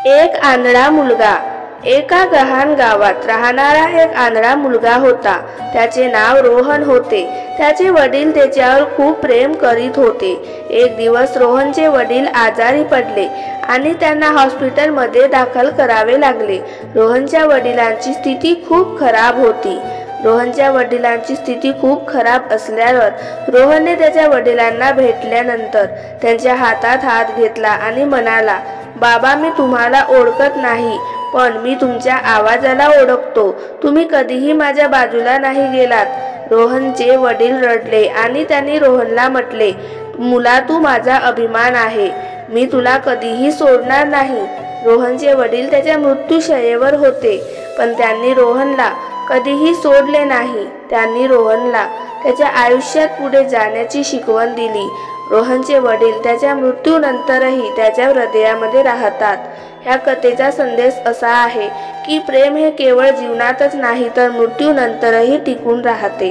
एक आंधळा मुलगा। एका गहाण गावात राहणारा एक आंधळा मुलगा होता। त्याचे नाव रोहन होते। त्याचे वडील त्याच्यावर खूप प्रेम करीत होते। एक दिवस रोहनचे वडील आजारी पडले आणि त्यांना हॉस्पिटलमध्ये दाखल करावे लागले। रोहनच्या वडिलांची स्थिती खूप खराब होती। रोहनच्या वडिलांची स्थिती खूप खराब असल्यावर रोहनने त्याच्या वडिलांना भेटल्यानंतर त्यांच्या हातात हात घेतला आणि म्हणाला, बाबा, मी तुम्हाला ओळखत नाही, पण मी तुमच्या आवाजाला ओळखतो। तुम्ही कधीही माझ्या बाजूला नाही गेलात। रोहनचे वडील रडले आणि त्यांनी रोहनला म्हटले, मुला, तू माझा अभिमान आहे। मी तुला कधीही सोडणार नाही। रोहनचे वडील त्याच्या मृत्यूशय्येवर होते, पण त्यांनी रोहनला कधीही सोडले नाही। त्यांनी रोहनला त्याच्या आयुष्यात पुढे जाण्याची शिकवण दिली। रोहनचे वडील त्याच्या मृत्यूनंतरही त्याच्या हृदयामध्ये राहतात। ह्या कथेचा संदेश असा आहे की प्रेम हे केवळ जीवनातच नाही तर मृत्यूनंतरही टिकून राहते।